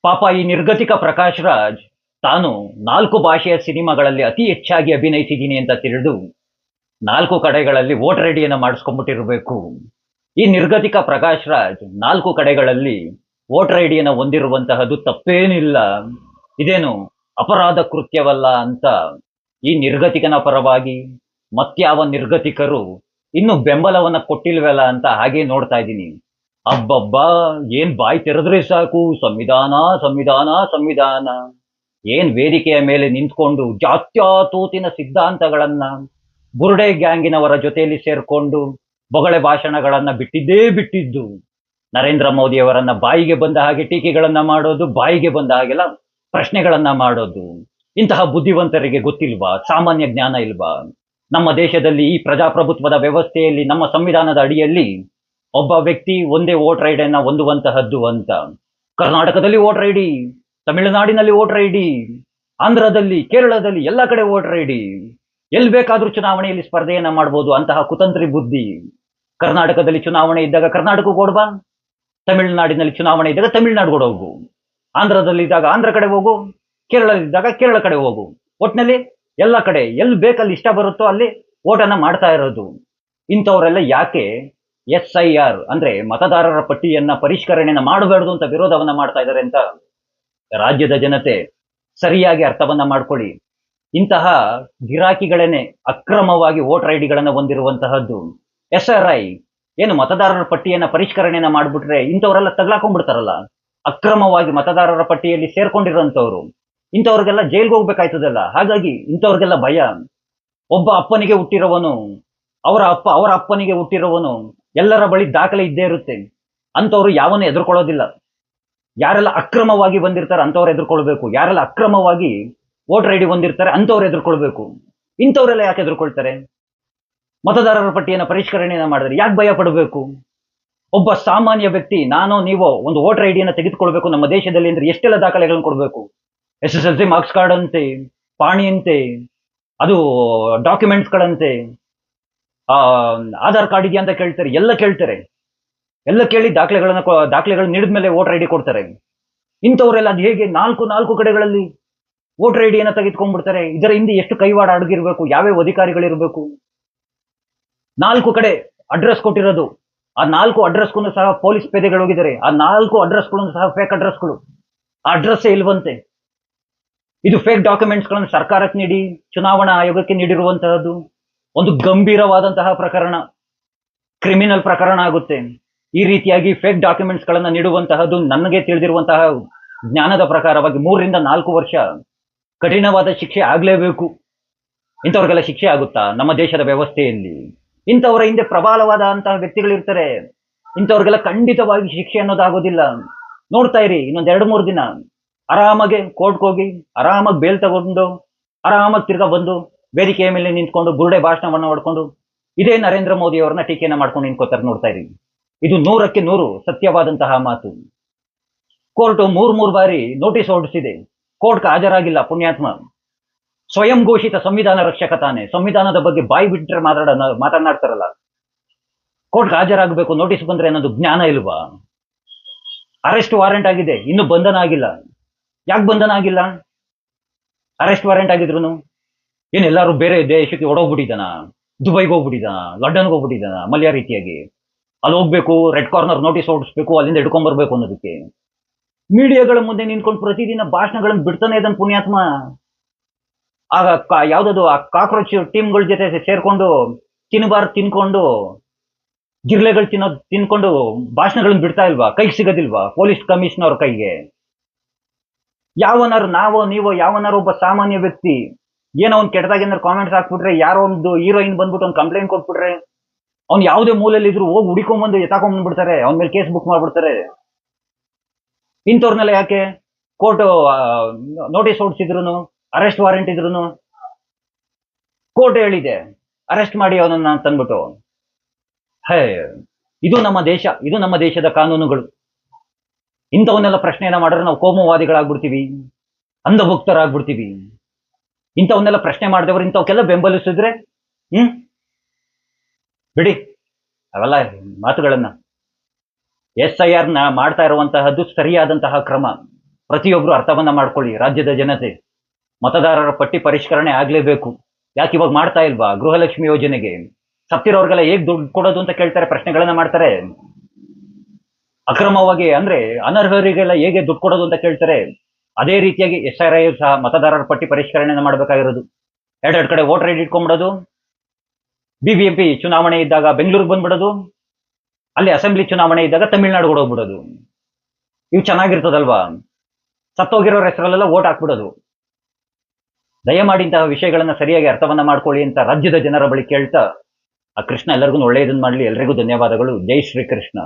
ಪಾಪ ಈ ನಿರ್ಗತಿಕ ಪ್ರಕಾಶ್ ರಾಜ್ ತಾನು 4 ಭಾಷೆಯ ಸಿನಿಮಾಗಳಲ್ಲಿ ಅತಿ ಹೆಚ್ಚಾಗಿ ಅಭಿನಯಿಸಿದ್ದೀನಿ ಅಂತ ತಿಳಿದು 4 ಕಡೆಗಳಲ್ಲಿ ವೋಟರ್ ಐಡಿಯನ್ನು ಮಾಡಿಸ್ಕೊಂಡ್ಬಿಟ್ಟಿರಬೇಕು. ಈ ನಿರ್ಗತಿಕ ಪ್ರಕಾಶ್ ರಾಜ್ 4 ಕಡೆಗಳಲ್ಲಿ ವೋಟರ್ ಐಡಿಯನ್ನು ಹೊಂದಿರುವಂತಹದ್ದು ತಪ್ಪೇನಿಲ್ಲ, ಇದೇನು ಅಪರಾಧ ಕೃತ್ಯವಲ್ಲ ಅಂತ ಈ ನಿರ್ಗತಿಕನ ಪರವಾಗಿ ಮತ್ಯಾವ ನಿರ್ಗತಿಕರು ಇನ್ನು ಬೆಂಬಲವನ್ನ ಕೊಟ್ಟಿಲ್ವಲ್ಲ ಅಂತ ಹಾಗೆ ನೋಡ್ತಾ ಇದ್ದೀನಿ. ಅಬ್ಬಬ್ಬಾ, ಏನ್ ಬಾಯಿ ತೆರೆದ್ರೆ ಸಾಕು ಸಂವಿಧಾನ ಸಂವಿಧಾನ ಸಂವಿಧಾನ. ಏನ್ ವೇದಿಕೆಯ ಮೇಲೆ ನಿಂತ್ಕೊಂಡು ಜಾತ್ಯತೀತ ಸಿದ್ಧಾಂತಗಳನ್ನ ಬುರುಡೆ ಗ್ಯಾಂಗಿನವರ ಜೊತೆಯಲ್ಲಿ ಸೇರ್ಕೊಂಡು ಬೊಗಳೆ ಭಾಷಣಗಳನ್ನ ಬಿಟ್ಟಿದ್ದೇ ಬಿಟ್ಟಿದ್ದು. ನರೇಂದ್ರ ಮೋದಿಯವರನ್ನ ಬಾಯಿಗೆ ಬಂದ ಹಾಗೆ ಟೀಕೆಗಳನ್ನ ಮಾಡೋದು, ಬಾಯಿಗೆ ಬಂದ ಹಾಗೆಲ್ಲ ಪ್ರಶ್ನೆಗಳನ್ನ ಮಾಡೋದು. ಇಂತಹ ಬುದ್ಧಿವಂತರಿಗೆ ಗೊತ್ತಿಲ್ವಾ? ಸಾಮಾನ್ಯ ಜ್ಞಾನ ಇಲ್ವಾ? ನಮ್ಮ ದೇಶದಲ್ಲಿ ಈ ಪ್ರಜಾಪ್ರಭುತ್ವದ ವ್ಯವಸ್ಥೆಯಲ್ಲಿ ನಮ್ಮ ಸಂವಿಧಾನದ ಅಡಿಯಲ್ಲಿ ಒಬ್ಬ ವ್ಯಕ್ತಿ ಒಂದೇ ವೋಟರ್ ಐಡಿಯನ್ನ ಹೊಂದುವಂತಹದ್ದು ಅಂತ. ಕರ್ನಾಟಕದಲ್ಲಿ ವೋಟರ್ ಐಡಿ, ತಮಿಳುನಾಡಿನಲ್ಲಿ ವೋಟರ್ ಐಡಿ, ಆಂಧ್ರದಲ್ಲಿ, ಕೇರಳದಲ್ಲಿ ಎಲ್ಲ ಕಡೆ ವೋಟರ್ ಐಡಿ. ಎಲ್ಲಿ ಬೇಕಾದ್ರೂ ಚುನಾವಣೆಯಲ್ಲಿ ಸ್ಪರ್ಧೆಯನ್ನ ಮಾಡಬಹುದು ಅಂತಹ ಕುತಂತ್ರಿ ಬುದ್ಧಿ. ಕರ್ನಾಟಕದಲ್ಲಿ ಚುನಾವಣೆ ಇದ್ದಾಗ ಕರ್ನಾಟಕಕ್ಕೆ ಓಡ್ಬಾ, ತಮಿಳುನಾಡಿನಲ್ಲಿ ಚುನಾವಣೆ ಇದ್ದಾಗ ತಮಿಳುನಾಡು ಹೋಗು, ಆಂಧ್ರದಲ್ಲಿ ಇದ್ದಾಗ ಆಂಧ್ರ ಕಡೆ ಹೋಗು, ಕೇರಳದಲ್ಲಿದ್ದಾಗ ಕೇರಳ ಕಡೆ ಹೋಗು. ಒಟ್ನಲ್ಲಿ ಎಲ್ಲ ಕಡೆ ಎಲ್ಲಿ ಬೇಕಲ್ಲಿ ಇಷ್ಟ ಬರುತ್ತೋ ಅಲ್ಲಿ ಓಟನ್ನ ಮಾಡ್ತಾ ಇರೋದು. ಇಂಥವರೆಲ್ಲ ಯಾಕೆ SIR ಅಂದ್ರೆ ಮತದಾರರ ಪಟ್ಟಿಯನ್ನ ಪರಿಷ್ಕರಣೆಯನ್ನ ಮಾಡಬಾರ್ದು ಅಂತ ವಿರೋಧವನ್ನ ಮಾಡ್ತಾ ಇದ್ದಾರೆ ಅಂತ ರಾಜ್ಯದ ಜನತೆ ಸರಿಯಾಗಿ ಅರ್ಥವನ್ನ ಮಾಡ್ಕೊಳ್ಳಿ. ಇಂತಹ ಗಿರಾಕಿಗಳೇನೆ ಅಕ್ರಮವಾಗಿ ವೋಟರ್ ಐಡಿಗಳನ್ನ ಹೊಂದಿರುವಂತಹದ್ದು. SRI ಏನು ಮತದಾರರ ಪಟ್ಟಿಯನ್ನ ಪರಿಷ್ಕರಣೆಯನ್ನ ಮಾಡ್ಬಿಟ್ರೆ ಇಂಥವರೆಲ್ಲ ತಗ್ಲಾಕೊಂಡ್ಬಿಡ್ತಾರಲ್ಲ, ಅಕ್ರಮವಾಗಿ ಮತದಾರರ ಪಟ್ಟಿಯಲ್ಲಿ ಸೇರ್ಕೊಂಡಿರೋಂಥವ್ರು, ಇಂಥವ್ರಿಗೆಲ್ಲ ಜೈಲ್ಗೆ ಹೋಗ್ಬೇಕಾಯ್ತದಲ್ಲ. ಹಾಗಾಗಿ ಇಂಥವ್ರಿಗೆಲ್ಲ ಭಯ. ಒಬ್ಬ ಅಪ್ಪನಿಗೆ ಹುಟ್ಟಿರೋವನು, ಅವರ ಅಪ್ಪನಿಗೆ ಹುಟ್ಟಿರೋವನು, ಎಲ್ಲರ ಬಳಿ ದಾಖಲೆ ಇದ್ದೇ ಇರುತ್ತೆ. ಅಂಥವ್ರು ಯಾವನ್ನೂ ಎದುರ್ಕೊಳ್ಳೋದಿಲ್ಲ. ಯಾರೆಲ್ಲ ಅಕ್ರಮವಾಗಿ ಬಂದಿರ್ತಾರೆ ಅಂಥವ್ರು ಎದುರ್ಕೊಳ್ಬೇಕು, ಯಾರೆಲ್ಲ ಅಕ್ರಮವಾಗಿ ವೋಟರ್ ಐಡಿ ಹೊಂದಿರ್ತಾರೆ ಅಂಥವ್ರು ಎದುರ್ಕೊಳ್ಬೇಕು. ಇಂಥವ್ರೆಲ್ಲ ಯಾಕೆ ಎದುರ್ಕೊಳ್ತಾರೆ? ಮತದಾರರ ಪಟ್ಟಿಯನ್ನು ಪರಿಷ್ಕರಣೆಯನ್ನ ಮಾಡಿದ್ರೆ ಯಾಕೆ ಭಯ ಪಡಬೇಕು? ಒಬ್ಬ ಸಾಮಾನ್ಯ ವ್ಯಕ್ತಿ ನಾನೋ ನೀವೋ ಒಂದು ವೋಟರ್ ಐಡಿಯನ್ನು ತೆಗೆದುಕೊಳ್ಬೇಕು ನಮ್ಮ ದೇಶದಲ್ಲಿ ಅಂದ್ರೆ ಎಷ್ಟೆಲ್ಲ ದಾಖಲೆಗಳನ್ನು ಕೊಡಬೇಕು? SSLC ಮಾರ್ಕ್ಸ್ ಕಾರ್ಡ್ ಅಂತೆ, ಪಾಣಿ ಅಂತೆ, ಅದು ಡಾಕ್ಯುಮೆಂಟ್ಸ್ಗಳಂತೆ, ಆಧಾರ್ ಕಾರ್ಡ್ ಇದೆಯಾ ಅಂತ ಕೇಳ್ತಾರೆ, ಎಲ್ಲ ಕೇಳ್ತಾರೆ. ಎಲ್ಲ ಕೇಳಿ ದಾಖಲೆಗಳನ್ನ ನೀಡಿದ ಮೇಲೆ ವೋಟರ್ ಐಡಿ ಕೊಡ್ತಾರೆ. ಇಂಥವರೆಲ್ಲ ಅದು ಹೇಗೆ 4 ಕಡೆಗಳಲ್ಲಿ ವೋಟರ್ ಐಡಿಯನ್ನು ತೆಗೆದುಕೊಂಡ್ಬಿಡ್ತಾರೆ? ಇದರ ಹಿಂದೆ ಎಷ್ಟು ಕೈವಾಡ ಅಡಗಿರ್ಬೇಕು, ಯಾವ್ಯಾವ ಅಧಿಕಾರಿಗಳಿರ್ಬೇಕು? 4 ಕಡೆ ಅಡ್ರೆಸ್ ಕೊಟ್ಟಿರೋದು, ಆ 4 ಅಡ್ರೆಸ್ಗೂ ಸಹ ಪೊಲೀಸ್ ಪೇದೆಗಳು ಹೋಗಿದ್ದಾರೆ. ಆ 4 ಅಡ್ರೆಸ್ಗಳು ಸಹ ಫೇಕ್ ಅಡ್ರೆಸ್ಗಳು, ಆ ಅಡ್ರೆಸ್ ಇಲ್ವಂತೆ. ಇದು ಫೇಕ್ ಡಾಕ್ಯುಮೆಂಟ್ಸ್ಗಳನ್ನು ಸರ್ಕಾರಕ್ಕೆ ನೀಡಿ ಚುನಾವಣಾ ಆಯೋಗಕ್ಕೆ ನೀಡಿರುವಂತಹದ್ದು ಒಂದು ಗಂಭೀರವಾದಂತಹ ಪ್ರಕರಣ, ಕ್ರಿಮಿನಲ್ ಪ್ರಕರಣ ಆಗುತ್ತೆ. ಈ ರೀತಿಯಾಗಿ ಫೇಕ್ ಡಾಕ್ಯುಮೆಂಟ್ಸ್ಗಳನ್ನ ನೀಡುವಂತಹದ್ದು ನನಗೆ ತಿಳಿದಿರುವಂತಹ ಜ್ಞಾನದ ಪ್ರಕಾರವಾಗಿ 3 ರಿಂದ 4 ವರ್ಷ ಕಠಿಣವಾದ ಶಿಕ್ಷೆ ಆಗ್ಲೇಬೇಕು. ಇಂಥವ್ರಿಗೆಲ್ಲ ಶಿಕ್ಷೆ ಆಗುತ್ತಾ ನಮ್ಮ ದೇಶದ ವ್ಯವಸ್ಥೆಯಲ್ಲಿ? ಇಂಥವರ ಹಿಂದೆ ಪ್ರಬಲವಾದಂತಹ ವ್ಯಕ್ತಿಗಳಿರ್ತಾರೆ. ಇಂಥವ್ರಿಗೆಲ್ಲ ಖಂಡಿತವಾಗಿ ಶಿಕ್ಷೆ ಅನ್ನೋದಾಗೋದಿಲ್ಲ. ನೋಡ್ತಾ ಇರಿ, ಇನ್ನೊಂದ್ 2-3 ದಿನ ಆರಾಮಾಗಿ ಕೋರ್ಟ್ಗೆ ಹೋಗಿ ಆರಾಮಾಗಿ ಬೇಲ್ ತಗೊಂಡು ಆರಾಮಾಗಿ ತಿರ್ಗಾ ಬಂದು ವೇದಿಕೆಯ ಮೇಲೆ ನಿಂತ್ಕೊಂಡು ಬುರುಡೆ ಭಾಷಣವನ್ನ ಹೊಡ್ಕೊಂಡು ಇದೇ ನರೇಂದ್ರ ಮೋದಿ ಅವರನ್ನ ಟೀಕೆಯನ್ನ ಮಾಡ್ಕೊಂಡು ನಿಂತ್ಕೋತಾರೆ. ನೋಡ್ತಾ ಇರಿ, ಇದು 100ಕ್ಕೆ 100 ಸತ್ಯವಾದಂತಹ ಮಾತು. ಕೋರ್ಟ್ 3 ಬಾರಿ ನೋಟಿಸ್ ಹೊರಡಿಸಿದೆ, ಕೋರ್ಟ್ಗೆ ಹಾಜರಾಗಿಲ್ಲ ಪುಣ್ಯಾತ್ಮ. ಸ್ವಯಂ ಘೋಷಿತ ಸಂವಿಧಾನ ರಕ್ಷಕ ತಾನೆ, ಸಂವಿಧಾನದ ಬಗ್ಗೆ ಬಾಯಿ ಬಿಟ್ಟರೆ ಮಾತನಾಡ್ತಾರಲ್ಲ, ಕೋರ್ಟ್ಗೆ ಹಾಜರಾಗಬೇಕು ನೋಟಿಸ್ ಬಂದ್ರೆ ಅನ್ನೋದು ಜ್ಞಾನ ಇಲ್ವಾ? ಅರೆಸ್ಟ್ ವಾರೆಂಟ್ ಆಗಿದೆ, ಇನ್ನು ಬಂಧನ ಆಗಿಲ್ಲ. ಯಾಕೆ ಬಂಧನ ಆಗಿಲ್ಲ? ಅರೆಸ್ಟ್ ವಾರೆಂಟ್ ಆಗಿದ್ರು ಏನ್ ಎಲ್ಲರೂ ಬೇರೆ ದೇಶಕ್ಕೆ ಓಡೋಗ್ಬಿಟ್ಟಿದ್ದಾನ? ದುಬೈಗೆ ಹೋಗ್ಬಿಟ್ಟಿದ್ದಾನ, ಲಂಡನ್ಗೆ ಹೋಗ್ಬಿಟ್ಟಿದ್ದಾನ ಮಲ್ಯ ರೀತಿಯಾಗಿ? ಅಲ್ಲಿ ಹೋಗ್ಬೇಕು, ರೆಡ್ ಕಾರ್ನರ್ ನೋಟಿಸ್ ಹೊರಡಿಸ್ಬೇಕು, ಅಲ್ಲಿಂದ ಹಿಡ್ಕೊಂಡ್ಬರ್ಬೇಕು ಅನ್ನೋದಕ್ಕೆ ಮೀಡಿಯಾಗಳ ಮುಂದೆ ನಿಂತ್ಕೊಂಡು ಪ್ರತಿದಿನ ಭಾಷಣಗಳನ್ನು ಬಿಡ್ತಾನೆ ಇದ್ದಾನೆ ಪುಣ್ಯಾತ್ಮ. ಆಗ ಯಾವ್ದದು ಆ ಕಾಕ್ರೋಚ್ ಟೀಮ್ಗಳ ಜೊತೆ ಸೇರ್ಕೊಂಡು ತಿನ್ಕೊಂಡು ಜಿರ್ಲೆಗಳು ತಿನ್ಕೊಂಡು ಭಾಷಣಗಳನ್ನ ಬಿಡ್ತಾ ಇಲ್ವಾ? ಕೈಗೆ ಸಿಗೋದಿಲ್ವಾ ಪೊಲೀಸ್ ಕಮಿಷನರ್ ಕೈಗೆ? ಯಾವನಾರು ನಾವೋ ನೀವೋ ಯಾವನಾರು ಒಬ್ಬ ಸಾಮಾನ್ಯ ವ್ಯಕ್ತಿ ಏನೋ ಒಂದು ಕೆಟ್ಟದಾಗ ಏನಾರು ಕಾಮೆಂಟ್ಸ್ ಹಾಕ್ಬಿಟ್ರೆ, ಯಾರೋ ಒಂದು ಹೀರೋಯಿನ್ ಬಂದ್ಬಿಟ್ಟು ಒಂದು ಕಂಪ್ಲೇಂಟ್ ಕೊಟ್ಬಿಟ್ರೆ ಅವ್ನು ಯಾವುದೇ ಮೂಲೆಯಲ್ಲಿ ಇದ್ರು ಹೋಗಿ ಹುಡಿಕೊಂಡ್ಬಂದು ಎತ್ತಾಕೊಂಡ್ಬಂದ್ಬಿಡ್ತಾರೆ, ಅವನ ಮೇಲೆ ಕೇಸ್ ಬುಕ್ ಮಾಡ್ಬಿಡ್ತಾರೆ. ಇಂಥವ್ರನ್ನೆಲ್ಲ ಯಾಕೆ ಕೋರ್ಟ್ ನೋಟಿಸ್ ಹೊರಡಿಸಿದ್ರು, ಅರೆಸ್ಟ್ ವಾರೆಂಟ್ ಇದ್ರು, ಕೋರ್ಟ್ ಹೇಳಿದೆ ಅರೆಸ್ಟ್ ಮಾಡಿ ಅವನನ್ನ ತಂದ್ಬಿಟ್ಟು. ಇದು ನಮ್ಮ ದೇಶ, ಇದು ನಮ್ಮ ದೇಶದ ಕಾನೂನುಗಳು. ಇಂಥವನ್ನೆಲ್ಲ ಪ್ರಶ್ನೆಯನ್ನ ಮಾಡಿದ್ರೆ ನಾವು ಕೋಮುವಾದಿಗಳಾಗ್ಬಿಡ್ತೀವಿ, ಅಂಧಭಕ್ತರಾಗ್ಬಿಡ್ತೀವಿ. ಇಂಥವನ್ನೆಲ್ಲ ಪ್ರಶ್ನೆ ಮಾಡಿದವರು ಇಂಥವಕ್ಕೆಲ್ಲ ಬೆಂಬಲಿಸಿದ್ರೆ ಬಿಡಿ ಅವೆಲ್ಲ ಮಾತುಗಳನ್ನ. SIR ಮಾಡ್ತಾ ಇರುವಂತಹದ್ದು ಸರಿಯಾದಂತಹ ಕ್ರಮ. ಪ್ರತಿಯೊಬ್ರು ಅರ್ಥವನ್ನ ಮಾಡ್ಕೊಳ್ಳಿ. ರಾಜ್ಯದ ಜನತೆ ಮತದಾರರ ಪಟ್ಟಿ ಪರಿಷ್ಕರಣೆ ಆಗ್ಲೇಬೇಕು. ಯಾಕೆ ಇವಾಗ ಮಾಡ್ತಾ ಇಲ್ವಾ? ಗೃಹಲಕ್ಷ್ಮಿ ಯೋಜನೆಗೆ ಸತ್ತಿರೋರ್ಗೆಲ್ಲ ಹೇಗ್ ದುಡ್ಡು ಕೊಡೋದು ಅಂತ ಕೇಳ್ತಾರೆ, ಪ್ರಶ್ನೆಗಳನ್ನ ಮಾಡ್ತಾರೆ. ಅಕ್ರಮವಾಗಿ ಅಂದ್ರೆ ಅನರ್ಹರಿಗೆಲ್ಲ ಹೇಗೆ ದುಡ್ಡು ಕೊಡೋದು ಅಂತ ಕೇಳ್ತಾರೆ. ಅದೇ ರೀತಿಯಾಗಿ SRI ಸಹ ಮತದಾರರ ಪಟ್ಟಿ ಪರಿಷ್ಕರಣೆಯನ್ನು ಮಾಡಬೇಕಾಗಿರೋದು. ಎರಡೆರಡು ಕಡೆ ವೋಟರ್ ಐಡಿ ಇಟ್ಕೊಂಡ್ಬಿಡೋದು. BBMP ಚುನಾವಣೆ ಇದ್ದಾಗ ಬೆಂಗಳೂರಿಗೆ ಬಂದ್ಬಿಡೋದು, ಅಲ್ಲಿ ಅಸೆಂಬ್ಲಿ ಚುನಾವಣೆ ಇದ್ದಾಗ ತಮಿಳ್ನಾಡು ಹೋಗ್ಬಿಡೋದು. ಇವು ಚೆನ್ನಾಗಿರ್ತದಲ್ವಾ? ಸತ್ತೋಗಿರೋರ ಹೆಸರಲ್ಲೆಲ್ಲ ವೋಟ್ ಹಾಕ್ಬಿಡೋದು. ದಯಮಾಡಿ ಇಂತಹ ವಿಷಯಗಳನ್ನ ಸರಿಯಾಗಿ ಅರ್ಥವನ್ನ ಮಾಡ್ಕೊಳ್ಳಿ ಅಂತ ರಾಜ್ಯದ ಜನರ ಬಳಿ ಕೇಳ್ತಾ, ಆ ಕೃಷ್ಣ ಎಲ್ಲರಿಗೂ ಒಳ್ಳೆಯದನ್ನ ಮಾಡಲಿ. ಎಲ್ರಿಗೂ ಧನ್ಯವಾದಗಳು. ಜೈ ಶ್ರೀ ಕೃಷ್ಣ.